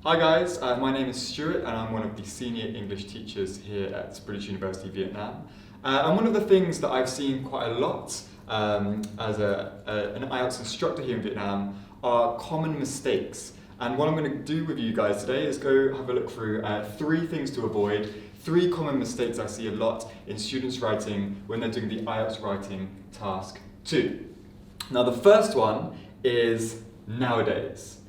Hi guys, my name is Stuart and I'm one of the senior English teachers here at British University Vietnam. And one of the things that I've seen quite a lot as an IELTS instructor here in Vietnam are common mistakes. And what I'm going to do with you guys today is go have a look through 3 things to avoid, 3 common mistakes I see a lot in students writing when they're doing the IELTS writing task 2. Now the first one is nowadays.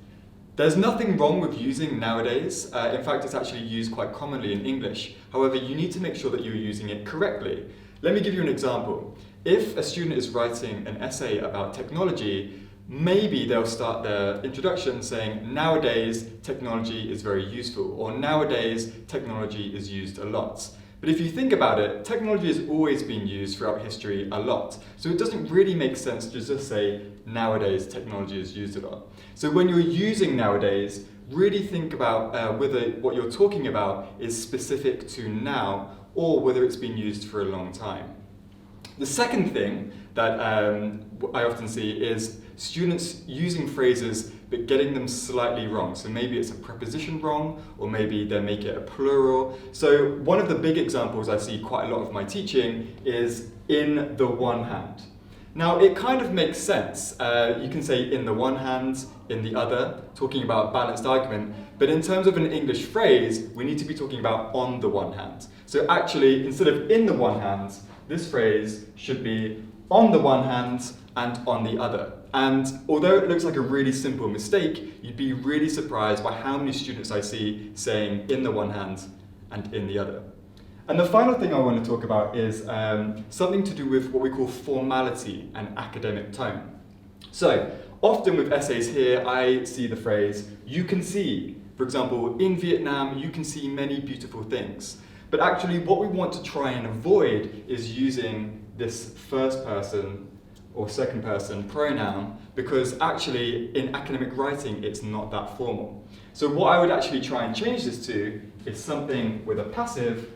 There's nothing wrong with using nowadays. In fact, it's actually used quite commonly in English. However, you need to make sure that you're using it correctly. Let me give you an example. If a student is writing an essay about technology, maybe they'll start their introduction saying, nowadays technology is very useful, or nowadays technology is used a lot. But if you think about it, technology has always been used throughout history a lot. So it doesn't really make sense to just say, nowadays technology is used a lot. So when you're using nowadays, really think about whether what you're talking about is specific to now, or whether it's been used for a long time. The second thing that I often see is students using phrases but getting them slightly wrong. So maybe it's a preposition wrong, or maybe they make it a plural. So one of the big examples I see quite a lot of my teaching is in the one hand. Now it kind of makes sense. You can say in the one hand, in the other, talking about a balanced argument, but in terms of an English phrase, we need to be talking about on the one hand. So actually, instead of in the one hand, this phrase should be on the one hand and on the other. And although it looks like a really simple mistake, you'd be really surprised by how many students I see saying in the one hand and in the other. And the final thing I want to talk about is something to do with what we call formality and academic tone. So often with essays here, I see the phrase, you can see. For example, in Vietnam, you can see many beautiful things. But actually what we want to try and avoid is using this first person or second person pronoun, because actually in academic writing it's not that formal. So what I would actually try and change this to is something with a passive,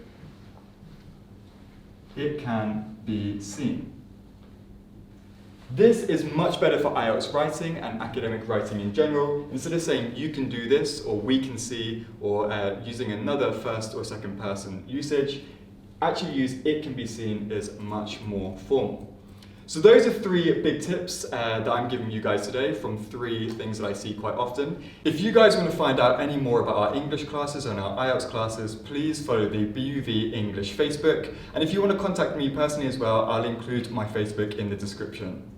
it can be seen. This is much better for IELTS writing and academic writing in general. Instead of saying you can do this, or we can see, or using another first or second person usage, actually use it can be seen is much more formal. So those are 3 big tips that I'm giving you guys today from 3 things that I see quite often. If you guys want to find out any more about our English classes and our IELTS classes, please follow the BUV English Facebook. And if you want to contact me personally as well, I'll include my Facebook in the description.